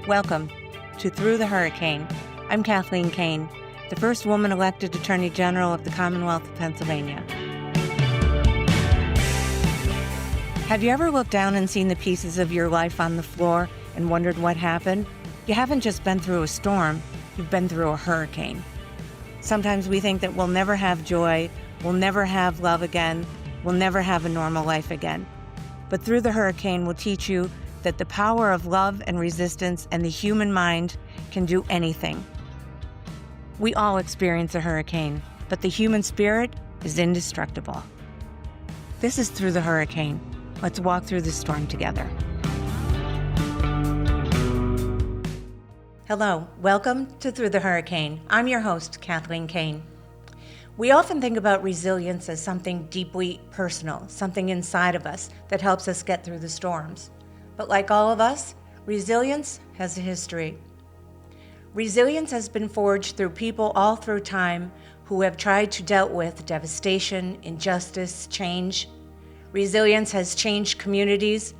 Welcome to Through the Hurricane. I'm Kathleen Kane, the first woman elected Attorney General of the Commonwealth of Pennsylvania. Have you ever looked down and seen the pieces of your life on the floor and wondered what happened? You haven't just been through a storm, you've been through a hurricane. Sometimes we think that we'll never have joy, we'll never have love again, we'll never have a normal life again. But Through the Hurricane will teach you that the power of love and resistance and the human mind can do anything. We all experience a hurricane, but the human spirit is indestructible. This is Through the Hurricane. Let's walk through the storm together. Hello, welcome to Through the Hurricane. I'm your host, Kathleen Kane. We often think about resilience as something deeply personal, something inside of us that helps us get through the storms. But like all of us, resilience has a history. Resilience has been forged through people all through time who have tried to deal with devastation, injustice, change. Resilience has changed communities.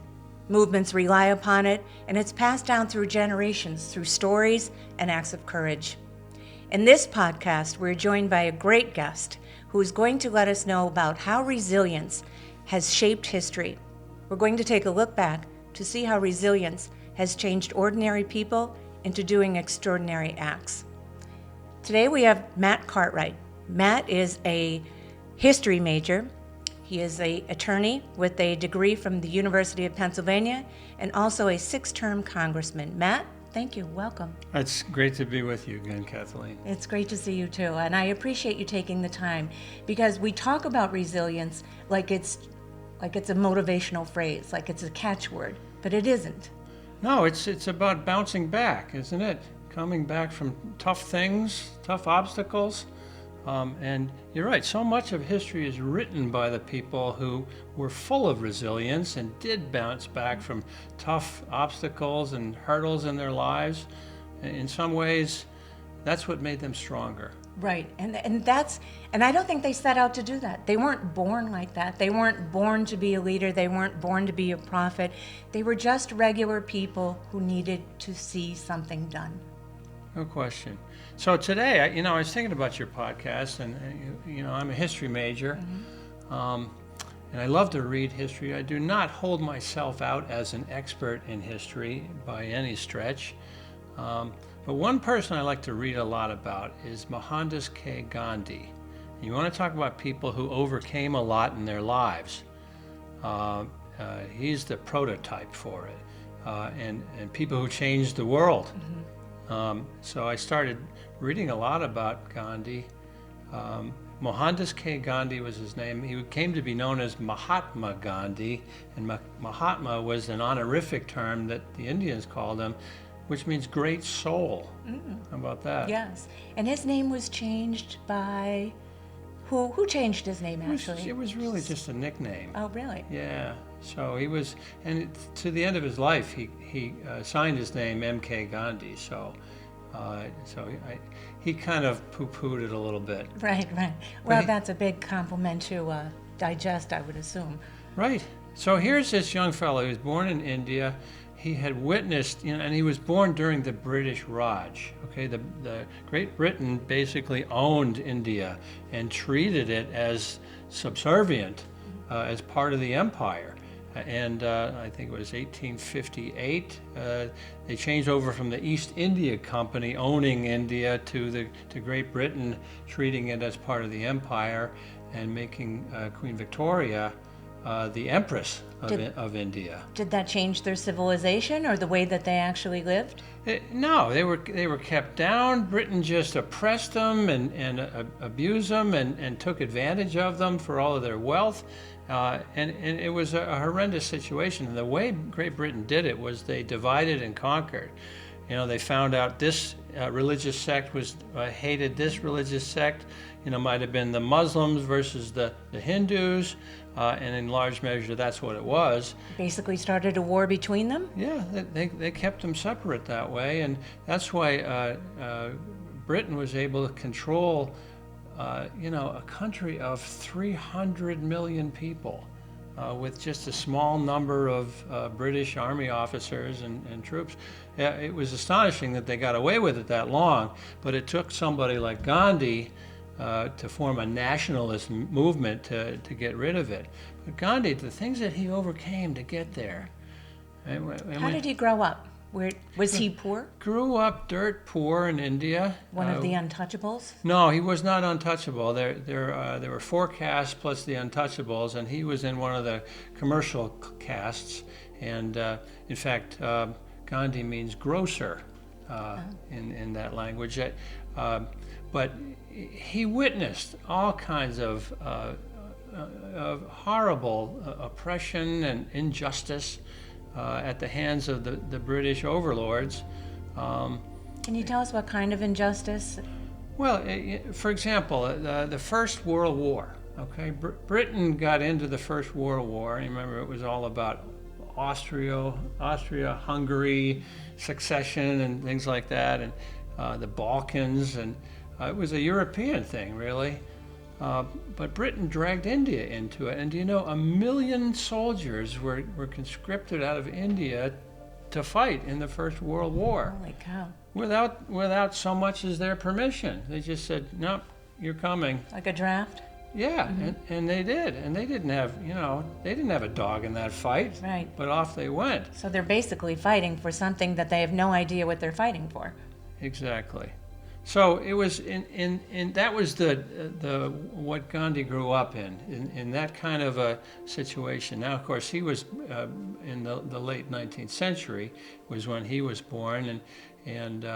Movements rely upon it, and it's passed down through generations through stories and acts of courage. In this podcast, we're joined by a great guest who is going to let us know about how resilience has shaped history. We're going to take a look back to see how resilience has changed ordinary people into doing extraordinary acts. Today we have Matt Cartwright. Matt is a history major. He is an attorney with a degree from the University of Pennsylvania and also a 6-term congressman. Matt, thank you. Welcome. It's great to be with you again, Kathleen. It's great to see you too, and I appreciate you taking the time because we talk about resilience like it's a motivational phrase, like it's a catchword, but it isn't. No, it's about bouncing back, isn't it? Coming back from tough things, tough obstacles. And you're right, so much of history is written by the people who were full of resilience and did bounce back from tough obstacles and hurdles in their lives. In some ways, that's what made them stronger. Right, and I don't think they set out to do that. They weren't born like that. They weren't born to be a leader. They weren't born to be a prophet. They were just regular people who needed to see something done. No question. So today, I was thinking about your podcast, and I'm a history major, and I love to read history. I do not hold myself out as an expert in history by any stretch, but one person I like to read a lot about is Mahatma Gandhi. You want to talk about people who overcame a lot in their lives. He's the prototype for it, and people who changed the world. So I started reading a lot about Gandhi. Mohandas K. Gandhi was his name. He came to be known as Mahatma Gandhi, and Mahatma was an honorific term that the Indians called him, which means great soul. How about that? Yes, and his name was changed by who changed his name actually? It was really just a nickname. Oh, really? Yeah. So he was, and to the end of his life, he signed his name M.K. Gandhi. So he kind of poo-pooed it a little bit. Right. Well, that's a big compliment to digest, I would assume. Right. So here's this young fellow who was born in India. He had witnessed, and he was born during the British Raj. Okay, the Great Britain basically owned India and treated it as subservient, as part of the empire. And I think it was 1858, they changed over from the East India Company owning India to Great Britain treating it as part of the empire and making Queen Victoria the Empress of India. Did that change their civilization or the way that they actually lived? No, they were kept down. Britain just oppressed them and abused them and took advantage of them for all of their wealth. And it was a horrendous situation. And the way Great Britain did it was they divided and conquered. They found out this religious sect hated this religious sect. Might have been the Muslims versus the Hindus, and in large measure that's what it was. Basically started a war between them? Yeah, they kept them separate that way, and that's why Britain was able to control a country of 300 million people. with just a small number of British Army officers and troops. It was astonishing that they got away with it that long, but it took somebody like Gandhi to form a nationalist movement to get rid of it. But Gandhi, the things that he overcame to get there. How did he grow up? Where was he poor? Grew up dirt poor in India. One of the untouchables? No, he was not untouchable. There were 4 castes plus the untouchables, and he was in one of the commercial castes. And in fact, Gandhi means grocer in that language. But he witnessed all kinds of horrible oppression and injustice at the hands of the British overlords. Can you tell us what kind of injustice? Well, for example, the First World War. Okay, Britain got into the First World War. You remember, it was all about Austria-Hungary succession and things like that, and the Balkans, and it was a European thing, really. But Britain dragged India into it, and do you know, 1 million soldiers were conscripted out of India to fight in the First World War. Holy cow. Without so much as their permission. They just said, nope, you're coming. Like a draft? Yeah, and they did. And they didn't have a dog in that fight. Right. But off they went. So they're basically fighting for something that they have no idea what they're fighting for. Exactly. So it was that was the what Gandhi grew up in that kind of a situation. Now, of course, he was in the late 19th century was when he was born, and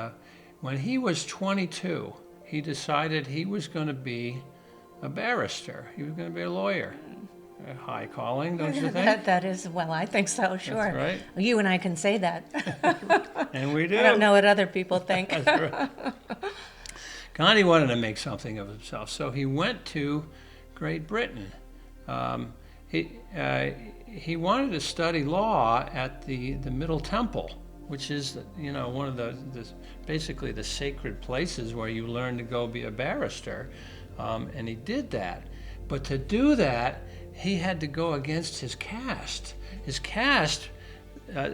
when he was 22, he decided he was going to be a barrister. He was going to be a lawyer. A high calling, don't you think? That is, well, I think so, sure. That's right. You and I can say that. And we do. I don't know what other people think. That's right. Gandhi wanted to make something of himself, so he went to Great Britain. He wanted to study law at the Middle Temple, which is, one of the basically the sacred places where you learn to go be a barrister, and he did that. But to do that, he had to go against his caste. His caste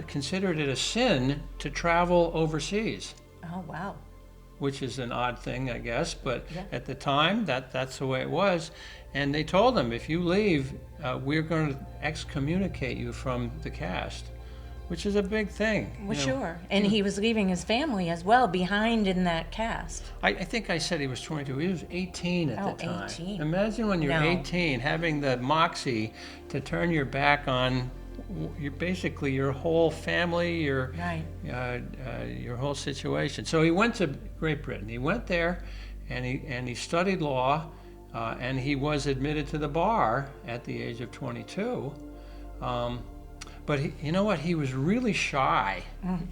considered it a sin to travel overseas. Oh, wow. Which is an odd thing, I guess, but yeah. At the time, that's the way it was. And they told him, if you leave, we're going to excommunicate you from the caste, which is a big thing. Well, sure. And he was leaving his family as well behind in that caste. I think I said he was 22. He was 18 at the time. 18. Imagine when you're 18, having the moxie to turn your back on basically your whole family, your whole situation. So he went to Great Britain. He went there, and he studied law, and he was admitted to the bar at the age of 22. But you know what? He was really shy.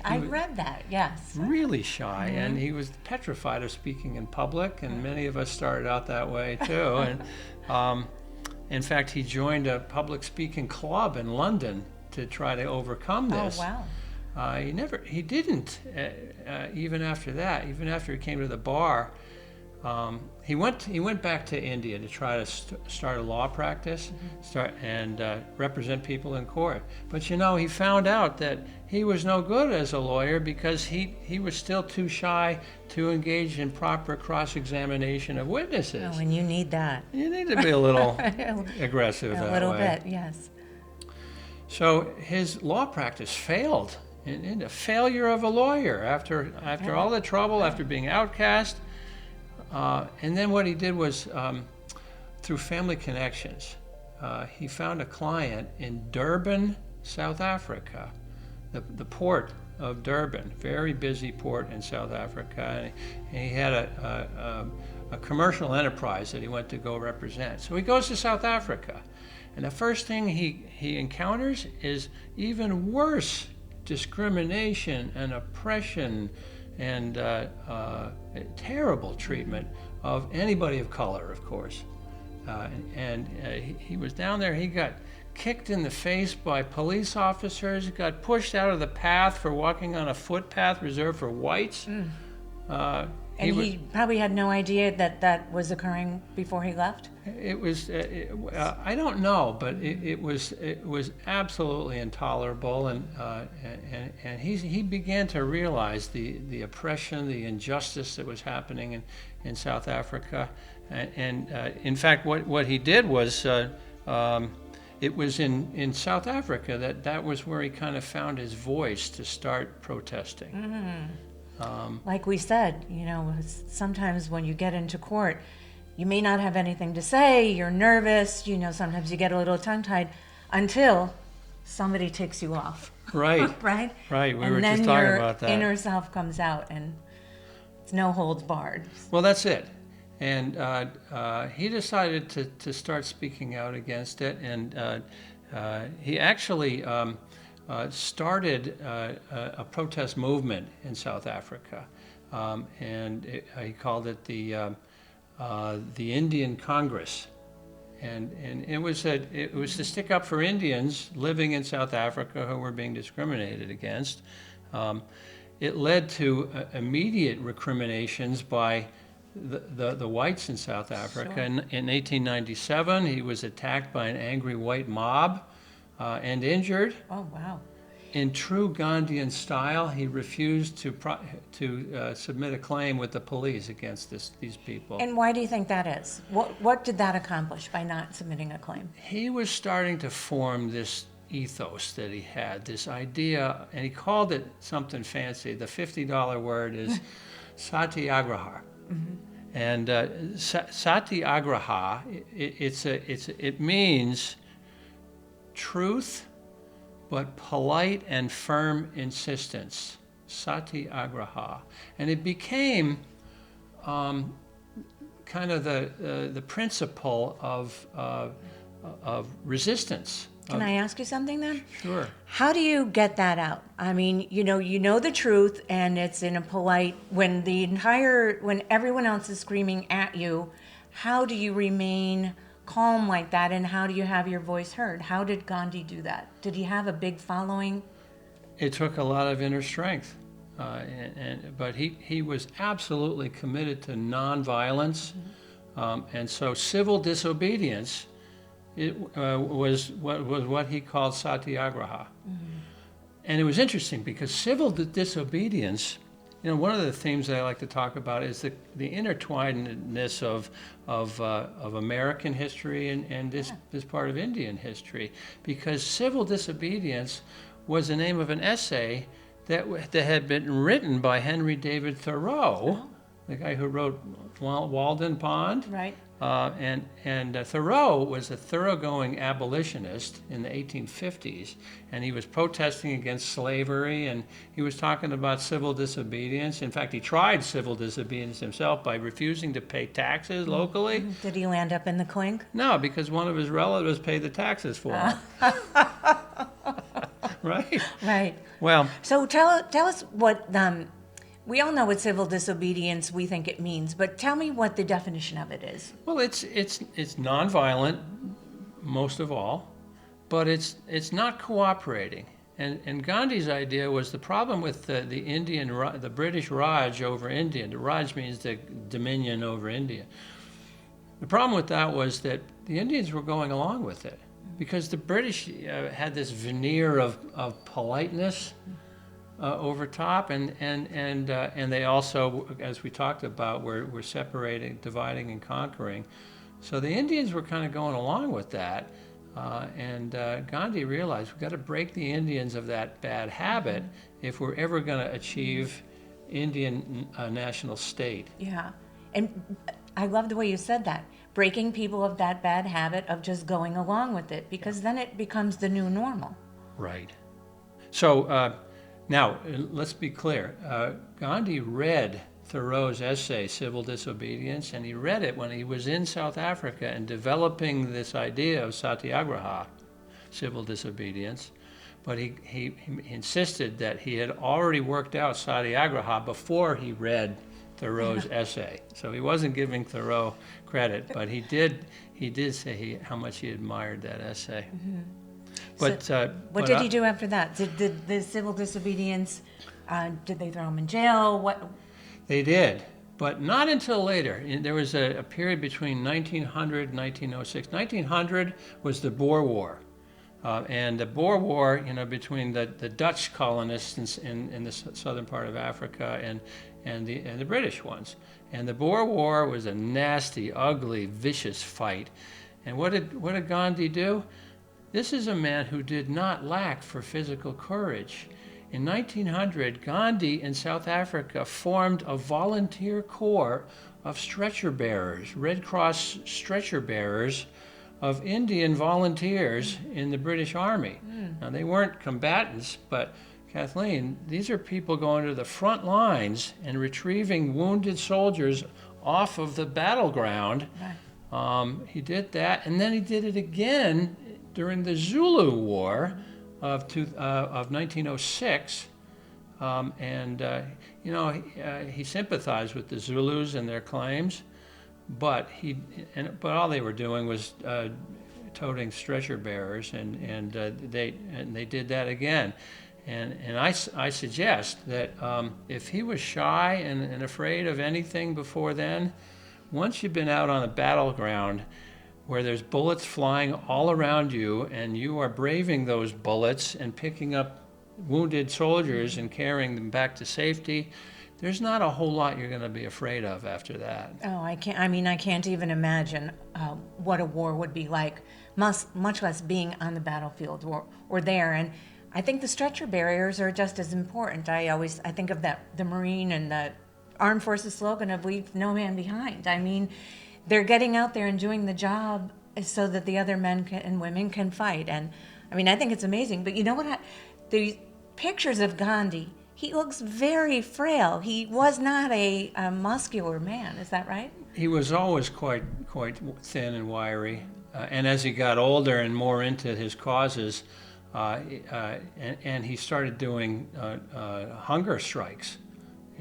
I read that, yes. Really shy, and he was petrified of speaking in public, and many of us started out that way too. And in fact, he joined a public speaking club in London to try to overcome this. Oh, wow. He didn't, even after that, even after he came to the bar. He went back to India to try to start a law practice, and represent people in court. But he found out that he was no good as a lawyer because he was still too shy to engage in proper cross-examination of witnesses. Oh, and you need that. You need to be a little aggressive that way. A little bit, yes. So his law practice failed, in a failure of a lawyer after all the trouble, after being outcast. And then what he did was, through family connections, he found a client in Durban, South Africa, the port of Durban, very busy port in South Africa. And he had a commercial enterprise that he went to go represent. So he goes to South Africa, and the first thing he encounters is even worse discrimination and oppression and terrible treatment of anybody of color, of course. He was down there. He got kicked in the face by police officers, got pushed out of the path for walking on a footpath reserved for whites. And he probably had no idea that that was occurring before he left? It was, I don't know, but it was absolutely intolerable, and he began to realize the oppression, the injustice that was happening in South Africa, and in fact, what he did was, it was in South Africa that was where he kind of found his voice to start protesting. Like we said, sometimes when you get into court, you may not have anything to say, you're nervous, sometimes you get a little tongue-tied until somebody ticks you off. Right. Right? Right, we were just talking about that. And then your inner self comes out and it's no holds barred. Well, that's it. And he decided to start speaking out against it, and he actually started a protest movement in South Africa, and he called it the Indian Congress, and it was to stick up for Indians living in South Africa who were being discriminated against. It led to immediate recriminations by the whites in South Africa. Sure. In 1897, he was attacked by an angry white mob and injured. Oh, wow. In true Gandhian style, he refused to submit a claim with the police against these people. And why do you think that is? What did that accomplish by not submitting a claim? He was starting to form this ethos that he had, this idea, and he called it something fancy. The $50 word is satyagraha. Mm-hmm. And satyagraha, it means truth, but polite and firm insistence. Satyagraha, and it became kind of the principle of resistance. Can I ask you something then? Sure. How do you get that out? I mean, you know the truth, and it's in a polite, when everyone else is screaming at you, how do you remain calm like that, and how do you have your voice heard? How did Gandhi do that? Did he have a big following? It took a lot of inner strength, but he was absolutely committed to nonviolence, and so civil disobedience was what he called satyagraha. Mm-hmm. And it was interesting because civil disobedience, one of the themes that I like to talk about is the intertwinedness of American history and this part of Indian history, because civil disobedience was the name of an essay that had been written by Henry David Thoreau, the guy who wrote Walden Pond. Right. And Thoreau was a thoroughgoing abolitionist in the 1850s, and he was protesting against slavery, and he was talking about civil disobedience. In fact, he tried civil disobedience himself by refusing to pay taxes locally. Did he land up in the clink? No, because one of his relatives paid the taxes for him. Right? Right. Well, so tell us what we all know what civil disobedience we think it means, but tell me what the definition of it is. Well, it's nonviolent, most of all, but it's not cooperating. And Gandhi's idea was the problem with the British Raj over India. The Raj means the dominion over India. The problem with that was that the Indians were going along with it because the British had this veneer of politeness over top, and they also, as we talked about, were separating, dividing, and conquering. So the Indians were kind of going along with that, and Gandhi realized we've got to break the Indians of that bad habit if we're ever going to achieve Indian national state. Yeah, and I love the way you said that. Breaking people of that bad habit of just going along with it, because then it becomes the new normal. Right. So now, let's be clear. Gandhi read Thoreau's essay, Civil Disobedience, and he read it when he was in South Africa and developing this idea of satyagraha, civil disobedience. But he insisted that he had already worked out satyagraha before he read Thoreau's essay. So he wasn't giving Thoreau credit, but he did say how much he admired that essay. Mm-hmm. But what did he do after that? Did the civil disobedience? Did they throw him in jail? What? They did. But not until later. There was a period between 1900 and 1906. 1900 was the Boer War. And the Boer War, between the Dutch colonists in the southern part of Africa and the British ones. And the Boer War was a nasty, ugly, vicious fight. And what did Gandhi do? This is a man who did not lack for physical courage. In 1900, Gandhi in South Africa formed a volunteer corps of stretcher bearers, Red Cross stretcher bearers of Indian volunteers in the British Army. Now, they weren't combatants, but Kathleen, these are people going to the front lines and retrieving wounded soldiers off of the battleground. Right. He did that, and then he did it again during the Zulu War of 1906, he sympathized with the Zulus and their claims, but all they were doing was toting stretcher bearers, and they did that again, and I suggest that if he was shy and afraid of anything before then, once you've been out on a battleground where there's bullets flying all around you, and you are braving those bullets and picking up wounded soldiers and carrying them back to safety, there's not a whole lot you're going to be afraid of after that. Oh, I can't even imagine what a war would be like, much less being on the battlefield or there. And I think the stretcher barriers are just as important. I think of the Marine and the Armed Forces slogan of "Leave no man behind." I mean, they're getting out there and doing the job so that the other men and women can fight. And I mean, I think it's amazing. But you know what? The pictures of Gandhi, he looks very frail. He was not a muscular man. Is that right? He was always quite thin and wiry. And as he got older and more into his causes, and he started doing hunger strikes,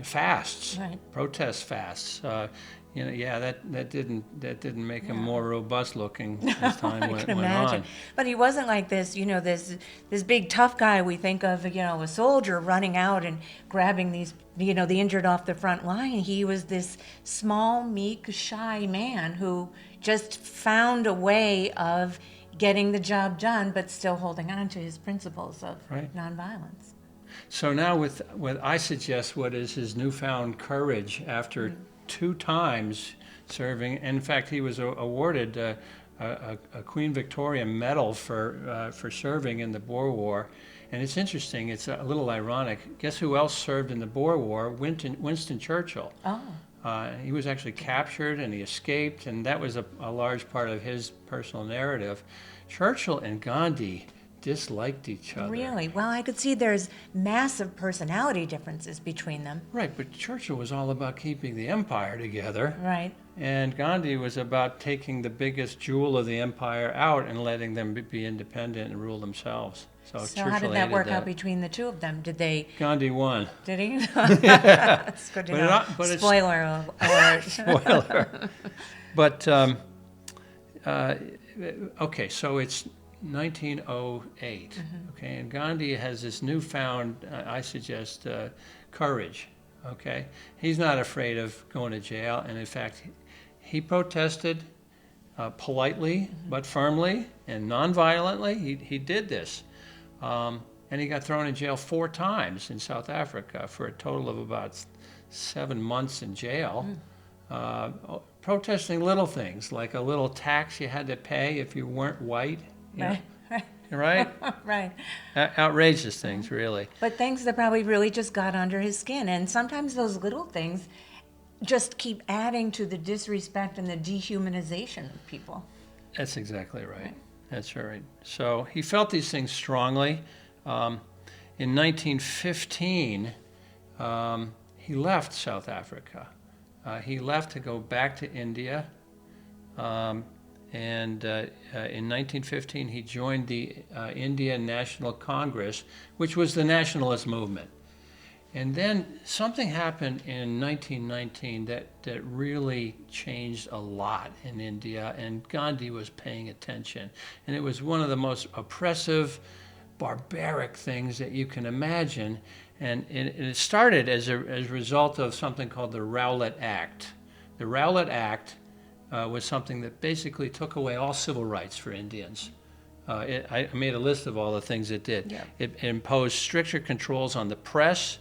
fasts, right. Protest fasts. That didn't make him more robust looking as time went on. But he wasn't like this, this big tough guy we think of, a soldier running out and grabbing these, the injured off the front line. He was this small, meek, shy man who just found a way of getting the job done, but still holding on to his principles of nonviolence. So now with I suggest what is his newfound courage after 2 times serving. In fact, he was awarded a Queen Victoria Medal for serving in the Boer War. And it's interesting, it's a little ironic. Guess who else served in the Boer War? Winston Churchill. Oh. He was actually captured and he escaped, and that was a large part of his personal narrative. Churchill and Gandhi disliked each other. Really? Well, I could see there's massive personality differences between them. Right, but Churchill was all about keeping the empire together. Right. And Gandhi was about taking the biggest jewel of the empire out and letting them be independent and rule themselves. So how did that work out between the two of them? Did they... Gandhi won. Did he? That's good to know. Spoiler alert. Spoiler. But, okay, so it's 1908, okay, and Gandhi has this newfound, I suggest, courage, okay? He's not afraid of going to jail, and in fact, he protested politely but firmly and nonviolently. He did this, and he got thrown in jail 4 times in South Africa for a total of about 7 months in jail. Protesting little things, like a little tax you had to pay if you weren't white. Right? Right. Outrageous things, really. But things that probably really just got under his skin. And sometimes those little things just keep adding to the disrespect and the dehumanization of people. That's exactly right. That's right. So he felt these things strongly. In 1915, he left South Africa. He left to go back to India. And in 1915, he joined the Indian National Congress, which was the nationalist movement. And then something happened in 1919 that really changed a lot in India, and Gandhi was paying attention. And it was one of the most oppressive barbaric things that you can imagine. And it started as a result of something called the Rowlett Act. The Rowlett Act was something that basically took away all civil rights for Indians. I made a list of all the things it did. Yeah. It imposed stricter controls on the press.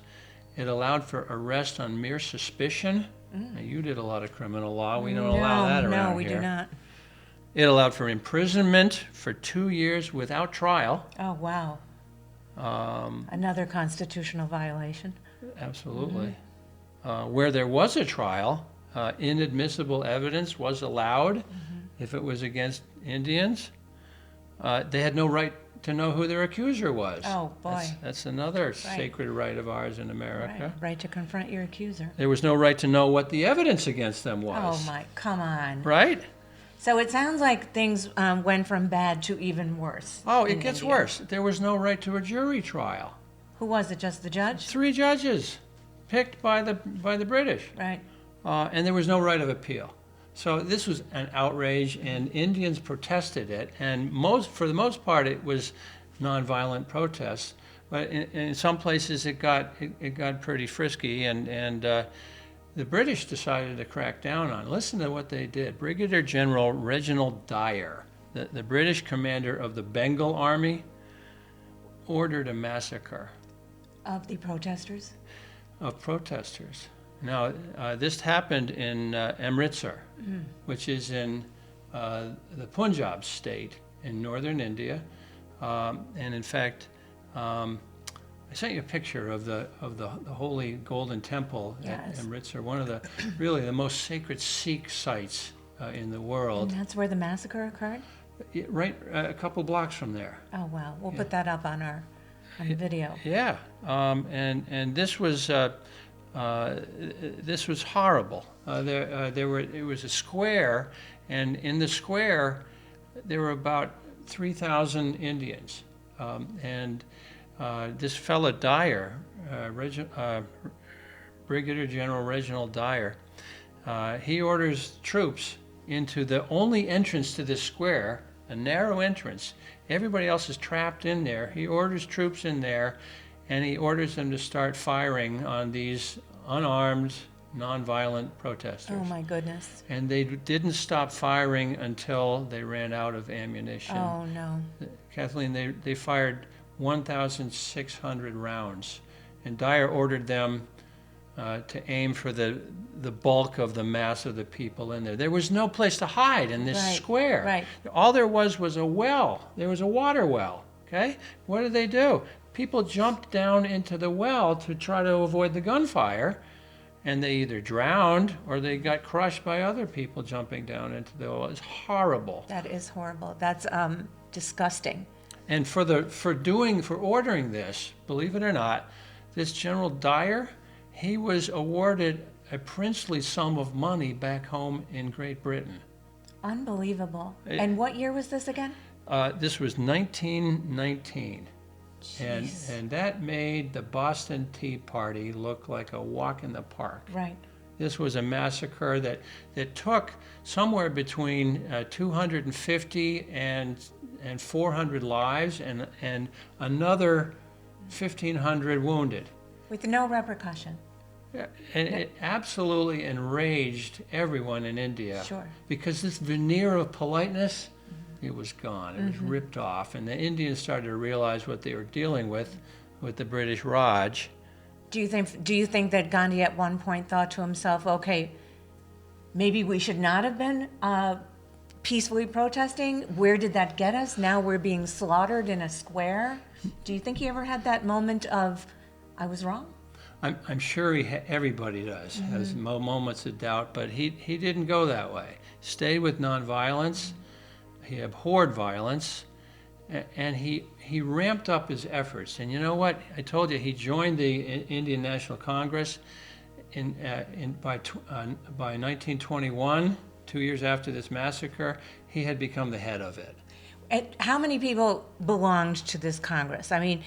It allowed for arrest on mere suspicion. Now, you did a lot of criminal law. We don't allow that around here. No, we do not. It allowed for imprisonment for 2 years without trial. Oh, wow. Another constitutional violation. Absolutely. Where there was a trial, inadmissible evidence was allowed if it was against Indians. They had no right to know who their accuser was. Oh, boy. That's another sacred right of ours in America. Right to confront your accuser. There was no right to know what the evidence against them was. Oh, my, come on. Right? So it sounds like things went from bad to even worse. Oh, it in gets India. worse. There was no right to a jury trial. Who was it, just the judge? 3 judges picked by the British. Right. And there was no right of appeal. So this was an outrage, and Indians protested it. And for the most part, it was nonviolent protests. But in some places, it got pretty frisky, and the British decided to crack down on it. Listen to what they did. Brigadier General Reginald Dyer, the British commander of the Bengal Army, ordered a massacre Of the protesters? of protesters. Now, this happened in Amritsar, which is in the Punjab state in northern India. And in fact, I sent you a picture of the holy golden temple at Amritsar, one of the really the most sacred Sikh sites in the world. And that's where the massacre occurred? Right, a couple blocks from there. Oh, wow. We'll put that up on our video. Yeah, and this was horrible. It was a square, and in the square there were about 3,000 Indians, and this fellow Dyer, Brigadier General Reginald Dyer, he orders troops into the only entrance to this square, a narrow entrance. Everybody else is trapped in there. He orders troops in there, and he orders them to start firing on these unarmed, nonviolent protesters. Oh, my goodness. And they didn't stop firing until they ran out of ammunition. Oh, no. Kathleen, they fired 1,600 rounds, and Dyer ordered them to aim for the bulk of the mass of the people in there. There was no place to hide in this square. Right. All there was a well. There was a water well. Okay? What did they do? People jumped down into the well to try to avoid the gunfire, and they either drowned or they got crushed by other people jumping down into the well. It's horrible. That is horrible. That's disgusting. And for ordering this, believe it or not, this General Dyer, he was awarded a princely sum of money back home in Great Britain. Unbelievable. And what year was this again? This was 1919. Jeez. And that made the Boston Tea Party look like a walk in the park. Right. This was a massacre that took somewhere between 250 and 400 lives and another 1,500 wounded. With no repercussion. Yeah, and it absolutely enraged everyone in India. Sure. Because this veneer of politeness, it was gone. It was ripped off. And the Indians started to realize what they were dealing with the British Raj. Do you think that Gandhi at one point thought to himself, okay, maybe we should not have been peacefully protesting? Where did that get us? Now we're being slaughtered in a square? Do you think he ever had that moment of, I was wrong? I'm sure everybody does, has moments of doubt, but he didn't go that way. Stayed with nonviolence. He abhorred violence, and he ramped up his efforts. And you know what? I told you he joined the Indian National Congress by 1921, 2 years after this massacre. He had become the head of it. And how many people belonged to this Congress? I mean,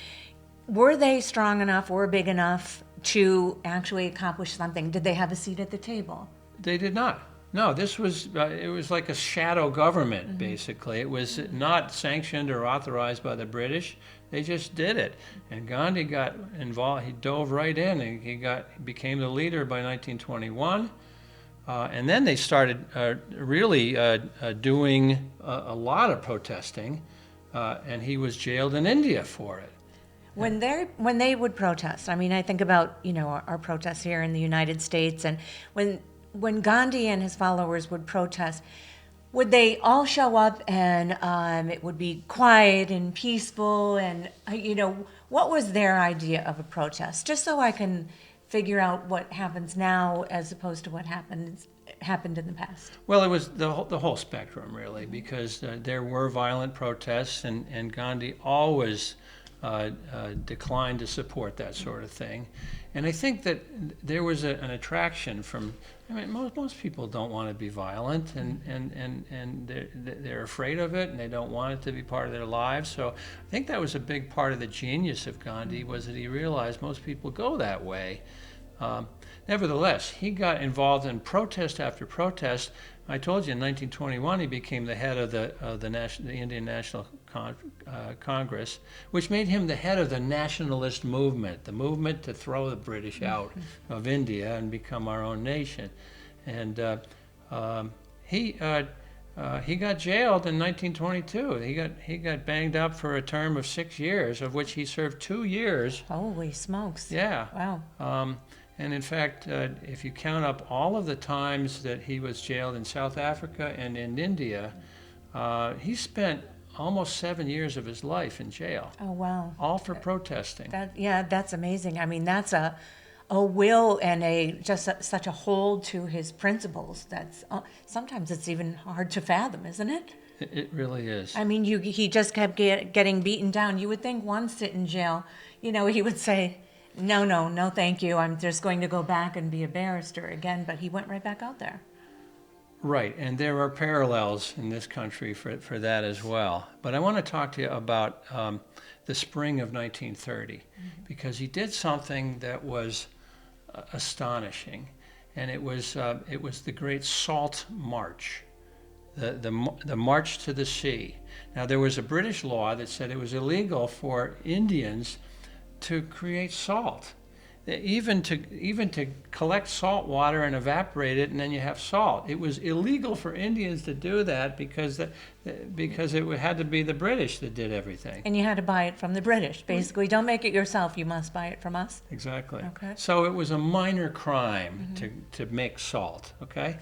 were they strong enough, were big enough to actually accomplish something? Did they have a seat at the table? They did not. No, this was, it was like a shadow government, basically. It was not sanctioned or authorized by the British. They just did it. And Gandhi got involved. He dove right in, and became the leader by 1921. And then they started really doing a lot of protesting, and he was jailed in India for it. When they would protest, I mean, I think about, our protests here in the United States, and when Gandhi and his followers would protest, would they all show up and it would be quiet and peaceful, and what was their idea of a protest? Just so I can figure out what happens now as opposed to what happened in the past. Well, it was the whole spectrum, really, because there were violent protests, and Gandhi always declined to support that sort of thing. And I think that there was an attraction from, I mean, most people don't want to be violent, and they're afraid of it, and they don't want it to be part of their lives. So I think that was a big part of the genius of Gandhi, was that he realized most people go that way. Nevertheless, he got involved in protest after protest. I told you in 1921 he became the head of the Indian National Congress, which made him the head of the nationalist movement, the movement to throw the British out of India and become our own nation. And he got jailed in 1922. He got banged up for a term of 6 years, of which he served 2 years. Holy smokes! Yeah. Wow. And in fact, if you count up all of the times that he was jailed in South Africa and in India, he spent almost 7 years of his life in jail. Oh, wow. All for protesting. That's amazing. I mean, that's a will and such a hold to his principles. That's sometimes it's even hard to fathom, isn't it? It really is. I mean, he just kept getting beaten down. You would think once sit in jail, he would say, no, thank you. I'm just going to go back and be a barrister again. But he went right back out there. Right, and there are parallels in this country for that as well. But I want to talk to you about the spring of 1930, because he did something that was astonishing, and it was the Great Salt March, the March to the Sea. Now, there was a British law that said it was illegal for Indians to create salt, even to collect salt water and evaporate it, and then you have salt. It was illegal for Indians to do that because it had to be the British that did everything. And you had to buy it from the British. Basically, don't make it yourself. You must buy it from us. Exactly. Okay. So it was a minor crime to make salt. Okay.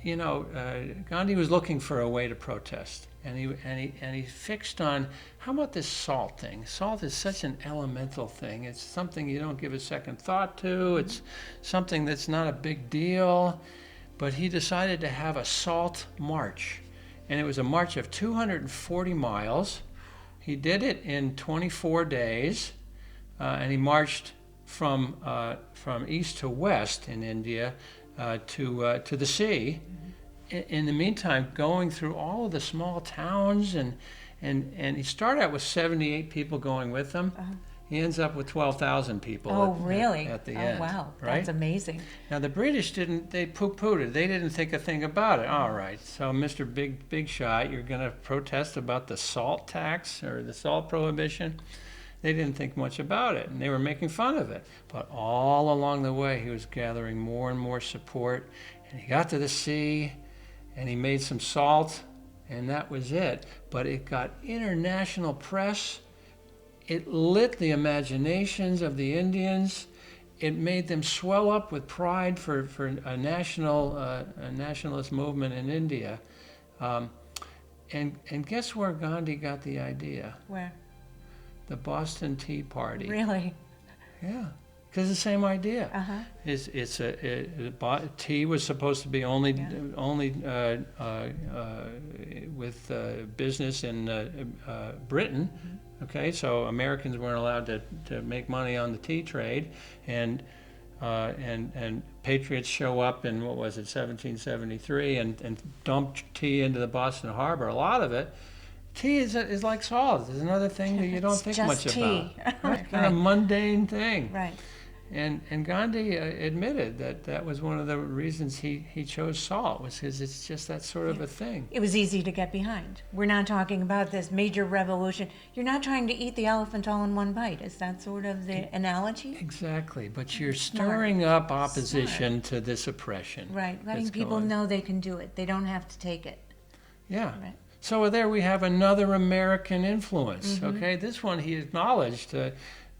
Gandhi was looking for a way to protest, and he fixed on, how about this salt thing? Salt is such an elemental thing. It's something you don't give a second thought to. It's something that's not a big deal. But he decided to have a salt march, and it was a march of 240 miles. He did it in 24 days, and he marched from east to west in India to the sea. In the meantime, going through all of the small towns, and he started out with 78 people going with him. He ends up with 12,000 people. Oh, really? At the end. Oh, wow. Right? That's amazing. Now, the British they poo-pooed it. They didn't think a thing about it. All right, so Mr. Big Shot, you're going to protest about the salt tax or the salt prohibition? They didn't think much about it, and they were making fun of it. But all along the way, he was gathering more and more support, and he got to the sea, and he made some salt, and that was it. But it got international press. It lit the imaginations of the Indians. It made them swell up with pride for a nationalist movement in India. And guess where Gandhi got the idea? Where? The Boston Tea Party. Really? Yeah, because it's the same idea. Tea was supposed to be only with business in Britain. Okay, so Americans weren't allowed to make money on the tea trade, and patriots show up in, what was it, 1773, and dump tea into the Boston Harbor. A lot of it. Tea is like salt. It's another thing that you don't think much about. Right? It's kind of a mundane thing. Right. And Gandhi admitted that that was one of the reasons he chose salt, was because it's just that sort of a thing. It was easy to get behind. We're not talking about this major revolution. You're not trying to eat the elephant all in one bite. Is that sort of the analogy? Exactly, but you're stirring up opposition to this oppression. Right, letting people know they can do it. They don't have to take it. Yeah. Right. So there we have another American influence. Okay, this one he acknowledged.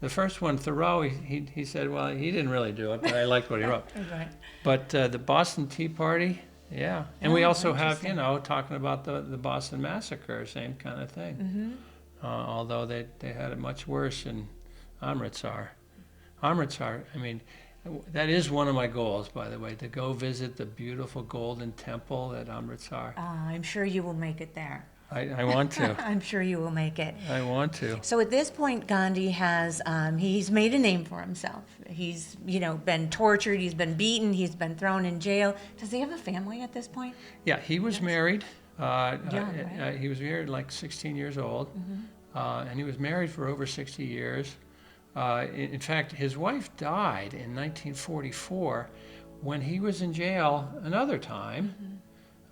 The first one, Thoreau, he said, well, he didn't really do it, but I liked what he wrote. Right. But the Boston Tea Party, yeah. And we also have, talking about the Boston Massacre, same kind of thing. Although they had it much worse in Amritsar. Amritsar, I mean, that is one of my goals, by the way, to go visit the beautiful Golden Temple at Amritsar. I'm sure you will make it there. I want to. I'm sure you will make it. I want to. So at this point, Gandhi has, he's made a name for himself. He's, been tortured, he's been beaten, he's been thrown in jail. Does he have a family at this point? Yeah, he was married. Right? He was married like 16 years old, and he was married for over 60 years. In fact, his wife died in 1944 when he was in jail another time.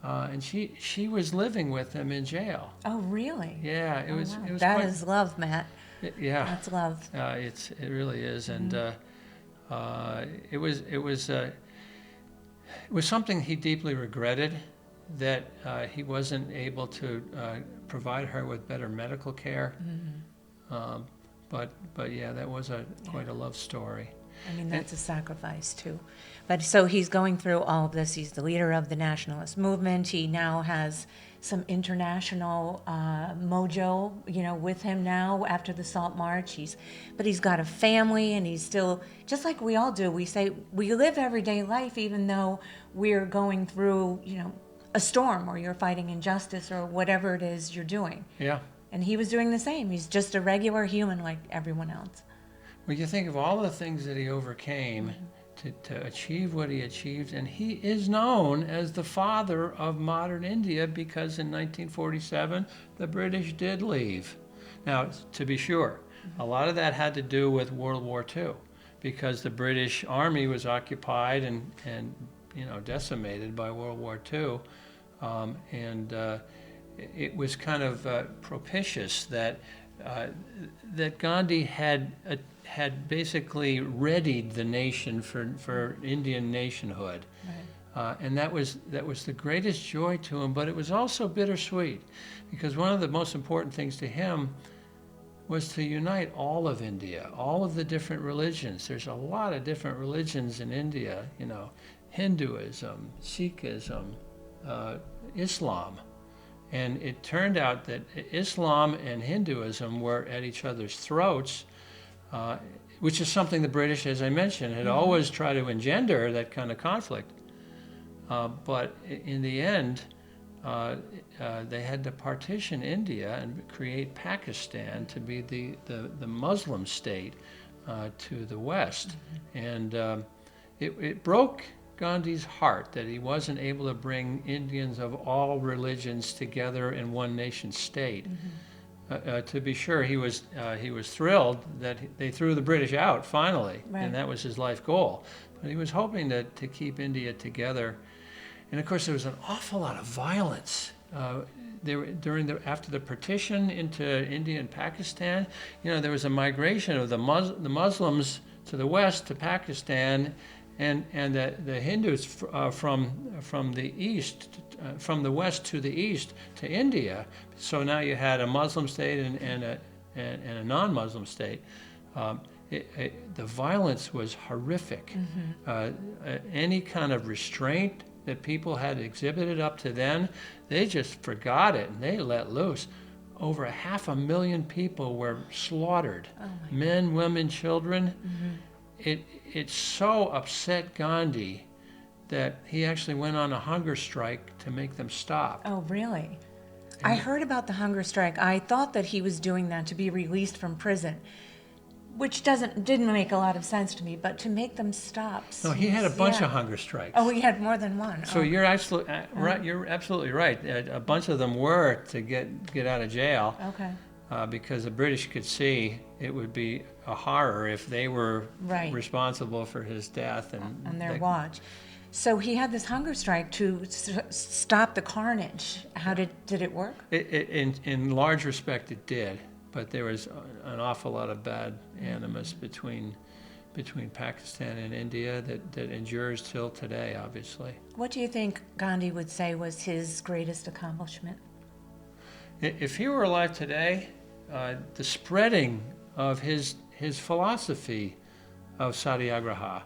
And she was living with him in jail. Oh, really? Yeah, it was. Wow. It was that quite, is love, Matt. Yeah, That's love. it really is, and it was something he deeply regretted, that he wasn't able to provide her with better medical care. But yeah, that was quite a love story. I mean, that's a sacrifice, too. But so he's going through all of this. He's the leader of the nationalist movement. He now has some international mojo, with him now after the Salt March. But he's got a family, and he's still, just like we all do, we say we live everyday life even though we're going through, a storm, or you're fighting injustice, or whatever it is you're doing. Yeah. And he was doing the same. He's just a regular human like everyone else. Well, you think of all the things that he overcame to achieve what he achieved, and he is known as the father of modern India because in 1947 the British did leave. Now, to be sure, a lot of that had to do with World War II, because the British Army was occupied and decimated by World War II, and it was kind of propitious that Gandhi had basically readied the nation for Indian nationhood. Right. And that was the greatest joy to him, but it was also bittersweet, because one of the most important things to him was to unite all of India, all of the different religions. There's a lot of different religions in India, Hinduism, Sikhism, Islam. And it turned out that Islam and Hinduism were at each other's throats, which is something the British, as I mentioned, had always tried to engender, that kind of conflict. But in the end, they had to partition India and create Pakistan to be the Muslim state to the West. And it broke Gandhi's heart that he wasn't able to bring Indians of all religions together in one nation state. To be sure, he was thrilled that they threw the British out finally, right. And that was his life goal. But he was hoping to keep India together. And of course, there was an awful lot of violence after the partition into India and Pakistan. There was a migration of the Muslims to the west to Pakistan, and the Hindus from the east, from the west to the east to India. So now you had a Muslim state and a non-Muslim state. The violence was horrific. Any kind of restraint that people had exhibited up to then, they just forgot it and they let loose. Over 500,000 people were slaughtered, men, women, children. It so upset Gandhi that he actually went on a hunger strike to make them stop. Oh, really? I heard about the hunger strike. I thought that he was doing that to be released from prison, which didn't make a lot of sense to me, but to make them stop. No, he had a bunch of hunger strikes. Oh, he had more than one. So you're absolutely right. You're absolutely right. A bunch of them were to get out of jail. Okay. because the British could see it would be a horror if they were Right. responsible for his death. And on their watch. So he had this hunger strike to stop the carnage. How did it work? In large respect, it did, but there was an awful lot of bad animus between Pakistan and India that endures till today, obviously. What do you think Gandhi would say was his greatest accomplishment? If he were alive today, the spreading of his philosophy of satyagraha,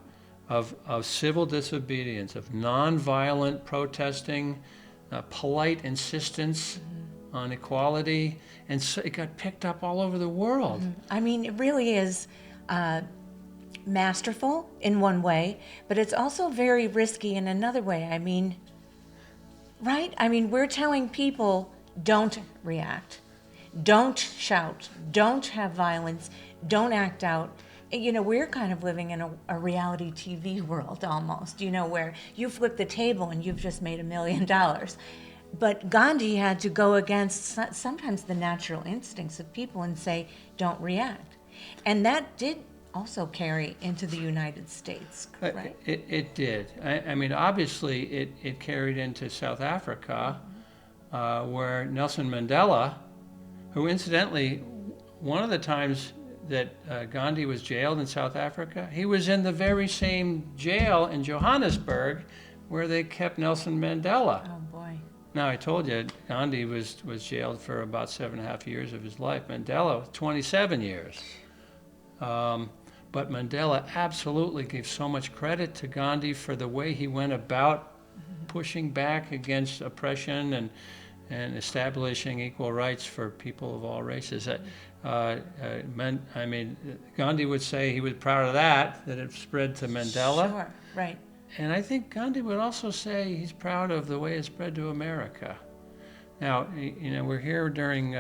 of civil disobedience, of nonviolent protesting, polite insistence on equality, and so it got picked up all over the world. I mean, it really is masterful in one way, but it's also very risky in another way. I mean, right? I mean, we're telling people, don't react, don't shout, don't have violence, don't act out. You know, we're kind of living in a reality TV world almost, you know, where you flip the table and you've just made $1 million. But Gandhi had to go against sometimes the natural instincts of people and say, don't react. And that did also carry into the United States, right? It did. I mean, obviously, it carried into South Africa, where Nelson Mandela, who incidentally, one of the times that Gandhi was jailed in South Africa, he was in the very same jail in Johannesburg where they kept Nelson Mandela. Oh, boy. Now, I told you, Gandhi was jailed for about 7.5 years of his life. Mandela, 27 years. But Mandela absolutely gave so much credit to Gandhi for the way he went about pushing back against oppression and establishing equal rights for people of all races. I mean, Gandhi would say he was proud of that it spread to Mandela. Sure, right. And I think Gandhi would also say he's proud of the way it spread to America. Now, you know, we're here during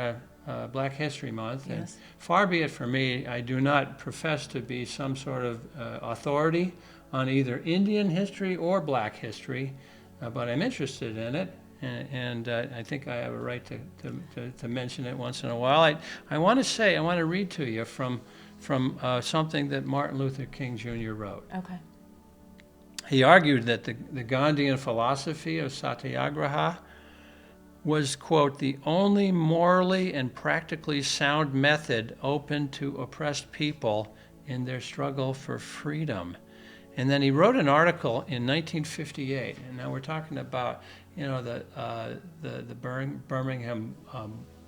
Black History Month, and Yes. far be it from me, I do not profess to be some sort of authority on either Indian history or Black history, but I'm interested in it. And I think I have a right to mention it once in a while. I want to read to you from something that Martin Luther King Jr. wrote. Okay. He argued that the Gandhian philosophy of satyagraha was, quote, the only morally and practically sound method open to oppressed people in their struggle for freedom. And then he wrote an article in 1958, and now we're talking about, you know, the Birmingham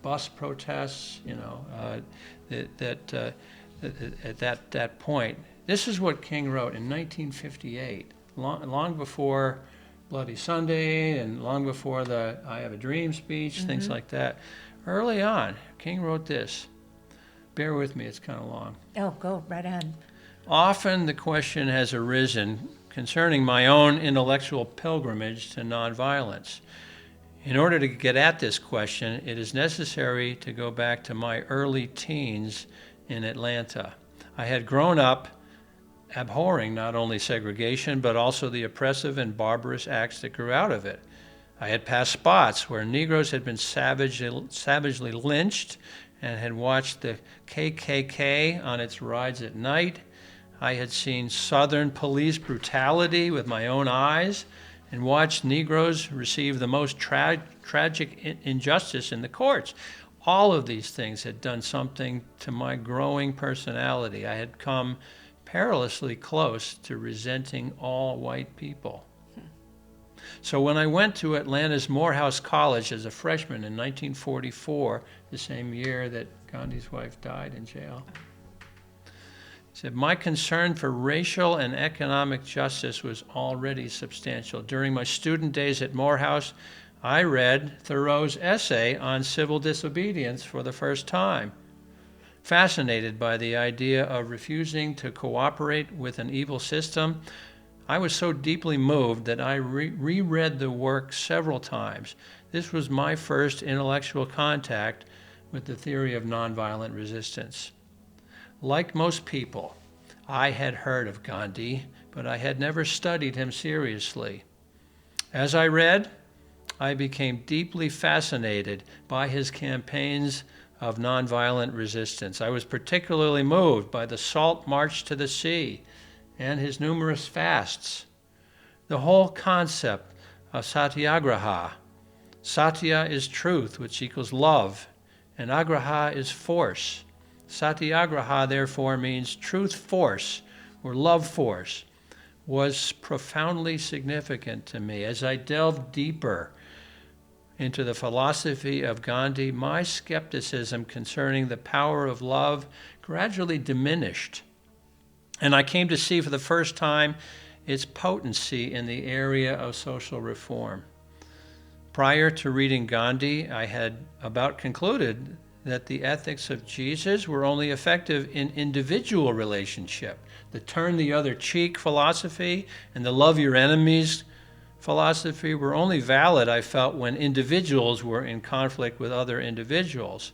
bus protests, you know, at that point. This is what King wrote in 1958, long before Bloody Sunday and long before the I Have a Dream speech, things like that. Early on, King wrote this. Bear with me, it's kind of long. Oh, go right ahead. Often the question has arisen concerning my own intellectual pilgrimage to nonviolence. In order to get at this question, it is necessary to go back to my early teens in Atlanta. I had grown up abhorring not only segregation, but also the oppressive and barbarous acts that grew out of it. I had passed spots where Negroes had been savagely lynched and had watched the KKK on its rides at night. I had seen Southern police brutality with my own eyes and watched Negroes receive the most tragic injustice in the courts. All of these things had done something to my growing personality. I had come perilously close to resenting all white people. So when I went to Atlanta's Morehouse College as a freshman in 1944, the same year that Gandhi's wife died in jail, he said, my concern for racial and economic justice was already substantial. During my student days at Morehouse, I read Thoreau's essay on civil disobedience for the first time. Fascinated by the idea of refusing to cooperate with an evil system, I was so deeply moved that I reread the work several times. This was my first intellectual contact with the theory of nonviolent resistance. Like most people, I had heard of Gandhi, but I had never studied him seriously. As I read, I became deeply fascinated by his campaigns of nonviolent resistance. I was particularly moved by the Salt March to the Sea and his numerous fasts. The whole concept of satyagraha. Satya is truth, which equals love, and agraha is force. Satyagraha, therefore, means truth force or love force, was profoundly significant to me. As I delved deeper into the philosophy of Gandhi, my skepticism concerning the power of love gradually diminished, and I came to see for the first time its potency in the area of social reform. Prior to reading Gandhi, I had about concluded that the ethics of Jesus were only effective in individual relationship. The turn the other cheek philosophy and the love your enemies philosophy were only valid, I felt, when individuals were in conflict with other individuals.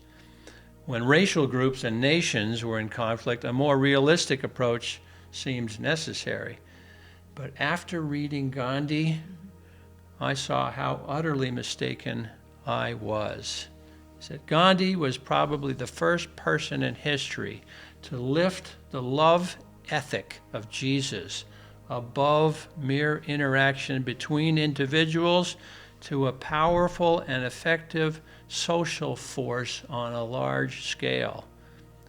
When racial groups and nations were in conflict, a more realistic approach seemed necessary. But after reading Gandhi, I saw how utterly mistaken I was. He said Gandhi was probably the first person in history to lift the love ethic of Jesus above mere interaction between individuals to a powerful and effective social force on a large scale.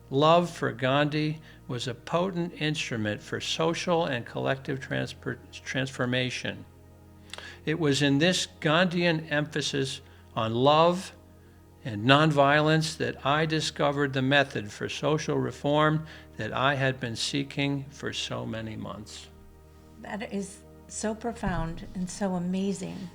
Love for Gandhi was a potent instrument for social and collective transformation. It was in this Gandhian emphasis on love and nonviolence that I discovered the method for social reform that I had been seeking for so many months. That is so profound and so amazing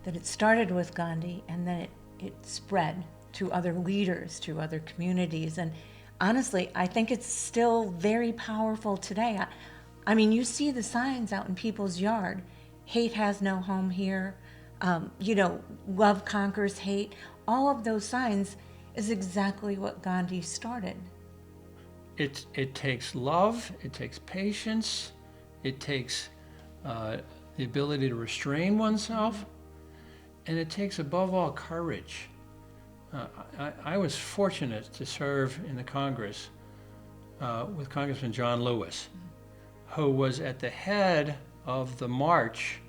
that it started with Gandhi and then it spread to other leaders, to other communities. And honestly, I think it's still very powerful today. I mean, you see the signs out in people's yard. Hate has no home here. Love conquers hate. All of those signs is exactly what Gandhi started. It takes love, it takes patience, it takes the ability to restrain oneself, and it takes, above all, courage. I was fortunate to serve in the Congress with Congressman John Lewis, who was at the head of the march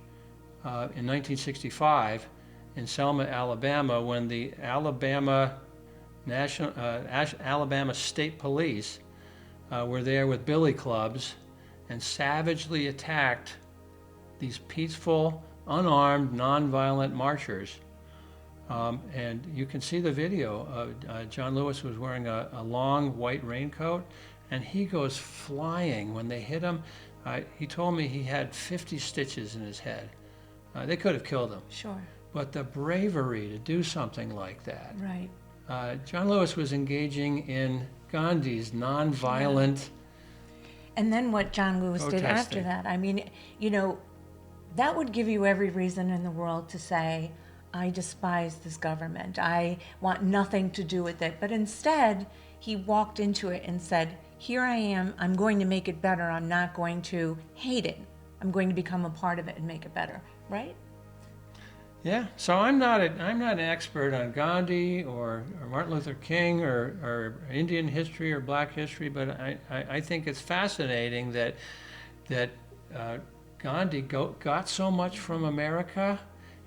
in 1965 in Selma, Alabama, when the Alabama State Police were there with billy clubs and savagely attacked these peaceful, unarmed, nonviolent marchers. And you can see the video. John Lewis was wearing a long white raincoat, and he goes flying when they hit him. He told me he had 50 stitches in his head. They could have killed him. Sure. But the bravery to do something like that. Right. John Lewis was engaging in Gandhi's nonviolent. Yeah. And then what John Lewis did after that. I mean, that would give you every reason in the world to say, I despise this government. I want nothing to do with it. But instead, he walked into it and said, here I am. I'm going to make it better. I'm not going to hate it. I'm going to become a part of it and make it better. Right? Yeah. So I'm not an expert on Gandhi or Martin Luther King or Indian history or Black history, but I think it's fascinating that Gandhi got so much from America,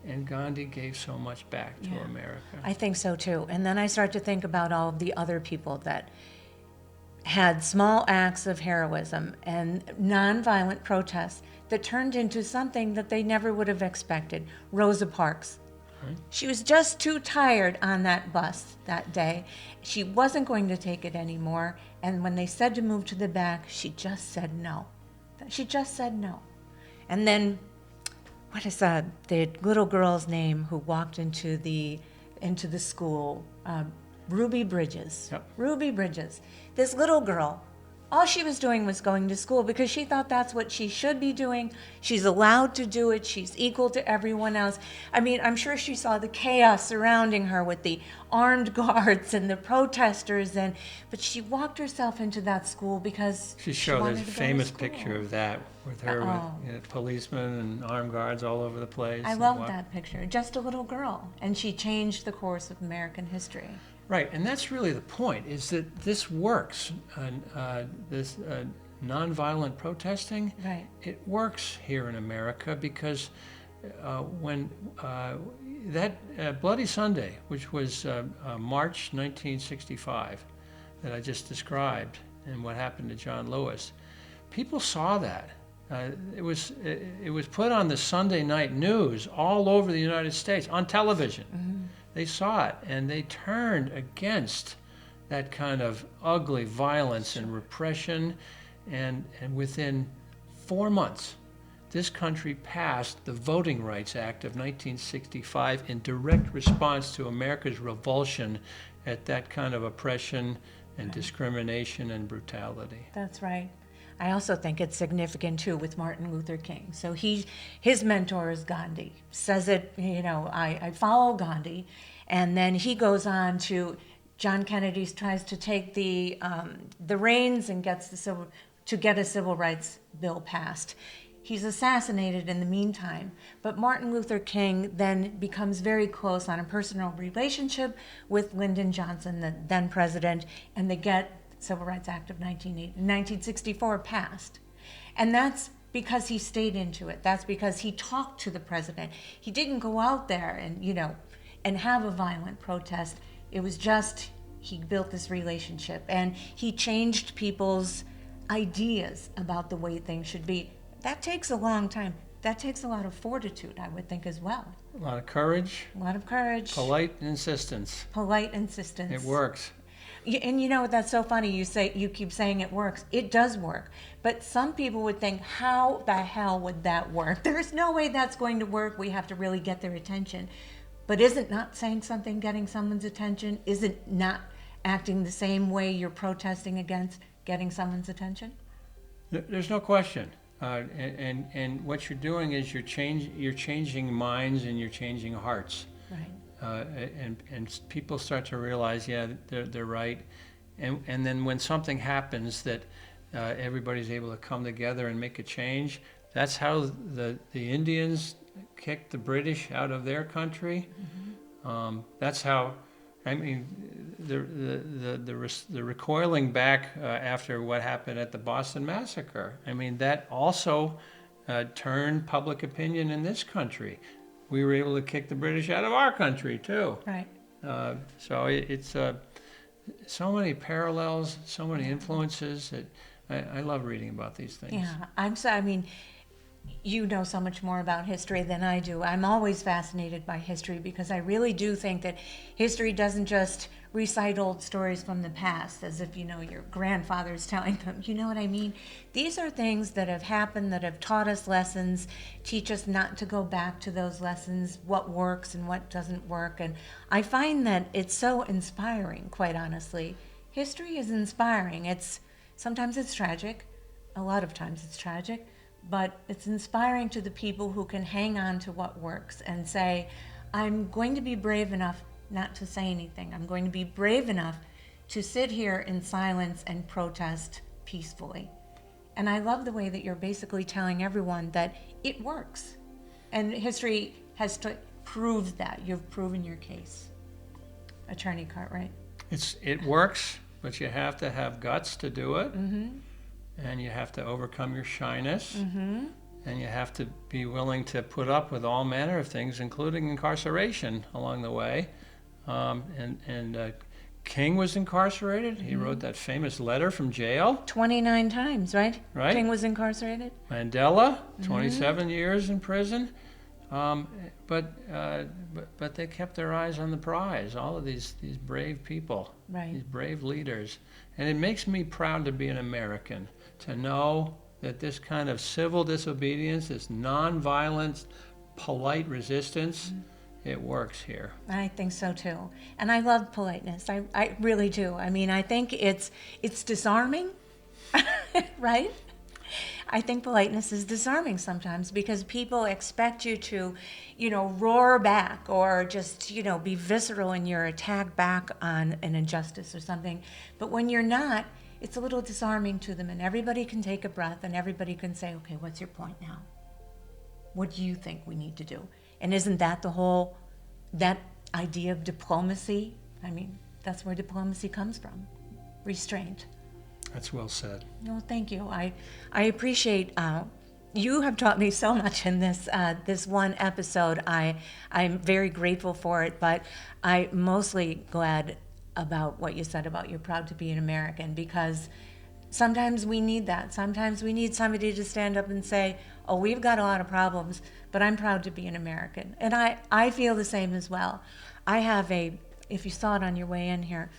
and Gandhi gave so much back to America. I think so too. And then I start to think about all of the other people that had small acts of heroism and nonviolent protests that turned into something that they never would have expected. Rosa Parks. Right. She was just too tired on that bus that day. She wasn't going to take it anymore. And when they said to move to the back, she just said no. She just said no. And then, what is the little girl's name who walked into the school? Ruby Bridges. Yep. Ruby Bridges. This little girl, all she was doing was going to school because she thought that's what she should be doing. She's allowed to do it. She's equal to everyone else. I mean, I'm sure she saw the chaos surrounding her with the armed guards and the protesters, but she walked herself into that school because she showed this famous picture of that with her with policemen and armed guards all over the place. I love that picture. Just a little girl, and she changed the course of American history. Right, and that's really the point, is that this works. This nonviolent protesting, Right. it works here in America because when that Bloody Sunday, which was March 1965, that I just described, and what happened to John Lewis, people saw that. It was put on the Sunday night news all over the United States on television. Mm-hmm. They saw it and they turned against that kind of ugly violence and repression, and within 4 months, this country passed the Voting Rights Act of 1965 in direct response to America's revulsion at that kind of oppression and discrimination and brutality. That's right. I also think it's significant too with Martin Luther King. So his mentor is Gandhi. Says it, I follow Gandhi, and then he goes on to John Kennedy tries to take the reins and get a civil rights bill passed. He's assassinated in the meantime, but Martin Luther King then becomes very close on a personal relationship with Lyndon Johnson, the then president, and they get the Civil Rights Act of 1964 passed. And that's because he stayed into it. That's because he talked to the president. He didn't go out there and have a violent protest. It was just, he built this relationship and he changed people's ideas about the way things should be. That takes a long time. That takes a lot of fortitude, I would think, as well. A lot of courage. A lot of courage. Polite insistence. Polite insistence. It works. And that's so funny. You keep saying it works. It does work. But some people would think, how the hell would that work? There's no way that's going to work. We have to really get their attention. But isn't not saying something getting someone's attention? Isn't not acting the same way you're protesting against getting someone's attention? There's no question. And what you're doing is you're changing minds and you're changing hearts. Right. And people start to realize, yeah, they're right. And then when something happens that everybody's able to come together and make a change, that's how the Indians kicked the British out of their country. Mm-hmm. That's how, the recoiling back after what happened at the Boston Massacre. That also turned public opinion in this country. We were able to kick the British out of our country too. Right. So it's so many parallels, so many influences. I love reading about these things. Yeah, you know so much more about history than I do. I'm always fascinated by history because I really do think that history doesn't just recite old stories from the past as if, your grandfather's telling them. You know what I mean? These are things that have happened, that have taught us lessons, teach us not to go back to those lessons, what works and what doesn't work. And I find that it's so inspiring, quite honestly. History is inspiring. Sometimes it's tragic. A lot of times it's tragic. But it's inspiring to the people who can hang on to what works and say, I'm going to be brave enough not to say anything. I'm going to be brave enough to sit here in silence and protest peacefully. And I love the way that you're basically telling everyone that it works. And history has proved that. You've proven your case. Attorney Cartwright. It works, but you have to have guts to do it. Mm-hmm. And you have to overcome your shyness, mm-hmm. and you have to be willing to put up with all manner of things, including incarceration along the way. King was incarcerated. He wrote that famous letter from jail. 29 times, right? Right. King was incarcerated. Mandela, 27 years in prison. But they kept their eyes on the prize. All of these brave people, right. These brave leaders. And it makes me proud to be an American, to know that this kind of civil disobedience, this nonviolent, polite resistance, it works here. I think so too. And I love politeness. I really do. I think it's disarming, right? I think politeness is disarming sometimes because people expect you to, roar back or just, be visceral in your attack back on an injustice or something. But when you're not, it's a little disarming to them, and everybody can take a breath and everybody can say, okay, what's your point now? What do you think we need to do? And isn't that that idea of diplomacy? that's where diplomacy comes from, restraint. That's well said. Well, thank you. I appreciate, you have taught me so much in this one episode. I'm very grateful for it, but I'm mostly glad about what you said about you're proud to be an American, because sometimes we need that. Sometimes we need somebody to stand up and say, oh, we've got a lot of problems, but I'm proud to be an American. And I feel the same as well. I have if you saw it on your way in here,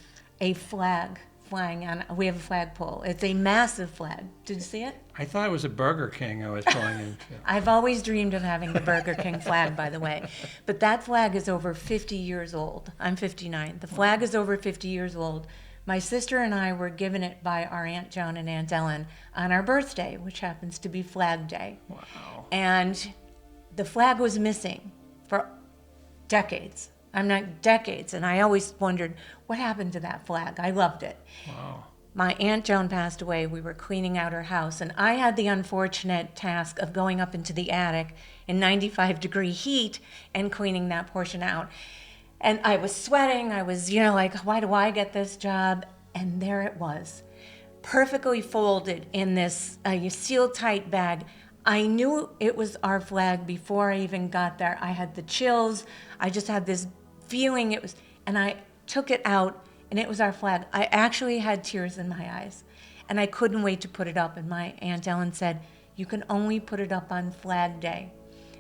a flag flying on, we have a flagpole. It's a massive flag. Did you see it? I thought it was a Burger King I was pulling into. I've always dreamed of having the Burger King flag, by the way. But that flag is over 50 years old. I'm 59. The flag is over 50 years old. My sister and I were given it by our Aunt Joan and Aunt Ellen on our birthday, which happens to be Flag Day. Wow. And the flag was missing for decades. Decades. And I always wondered, what happened to that flag? I loved it. Wow. My Aunt Joan passed away. We were cleaning out her house, and I had the unfortunate task of going up into the attic in 95-degree heat and cleaning that portion out. And I was sweating. I was, like, why do I get this job? And there it was, perfectly folded in this sealed tight bag. I knew it was our flag before I even got there. I had the chills. I just had this feeling and I took it out, and it was our flag. I actually had tears in my eyes, and I couldn't wait to put it up. And my Aunt Ellen said, you can only put it up on Flag Day.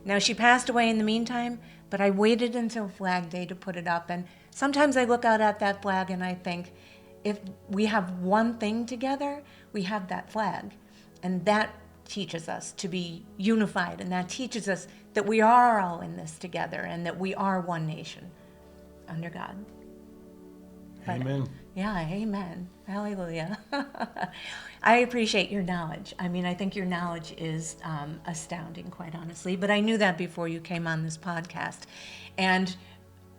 Now, she passed away in the meantime, but I waited until Flag Day to put it up. And sometimes I look out at that flag and I think, if we have one thing together, we have that flag. And that teaches us to be unified, and that teaches us that we are all in this together, and that we are one nation under God. Amen. Yeah, amen. Hallelujah. I appreciate your knowledge. I think your knowledge is astounding, quite honestly. But I knew that before you came on this podcast. And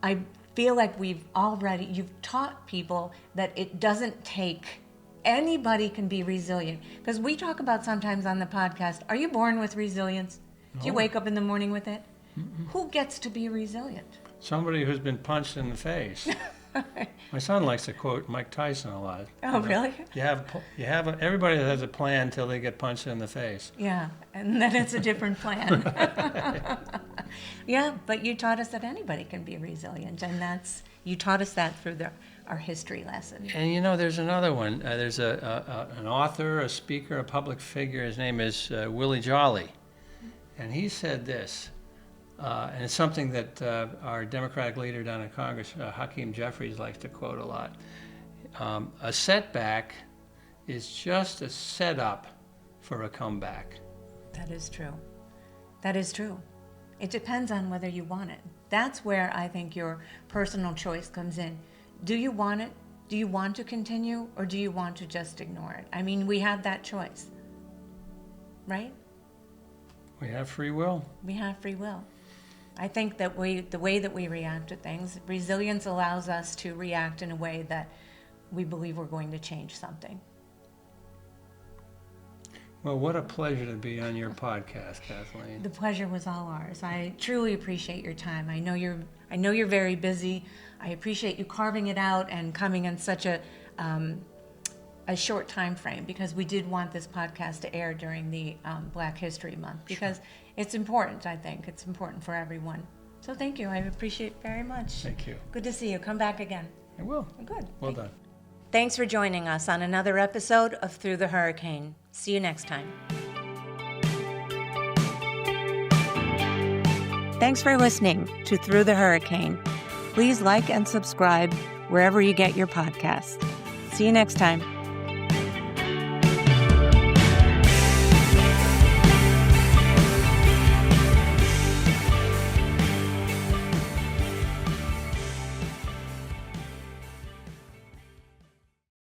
I feel like you've taught people that it doesn't take, anybody can be resilient. Because we talk about sometimes on the podcast, are you born with resilience? No. Do you wake up in the morning with it? Mm-mm. Who gets to be resilient? Somebody who's been punched in the face. My son likes to quote Mike Tyson a lot. Oh, really? Everybody has a plan till they get punched in the face. Yeah, and then it's a different plan. Yeah, but you taught us that anybody can be resilient, and you taught us that through our history lesson. And there's another one. There's an author, a speaker, a public figure. His name is Willie Jolly, and he said this. And it's something that our Democratic leader down in Congress, Hakeem Jeffries, likes to quote a lot. A setback is just a setup for a comeback. That is true. That is true. It depends on whether you want it. That's where I think your personal choice comes in. Do you want it? Do you want to continue, or do you want to just ignore it? We have that choice, right? We have free will. We have free will. I think that the way that we react to things, resilience allows us to react in a way that we believe we're going to change something. Well, what a pleasure to be on your podcast, Kathleen. The pleasure was all ours. I truly appreciate your time. I know you're very busy. I appreciate you carving it out and coming in such a short time frame, because we did want this podcast to air during the Black History Month, because it's important. I think it's important for everyone. So thank you. I appreciate it very much. Thank you. Good to see you. Come back again. I will. Good. Well done. Thanks for joining us on another episode of Through the Hurricane. See you next time. Thanks for listening to Through the Hurricane. Please like and subscribe wherever you get your podcasts. See you next time.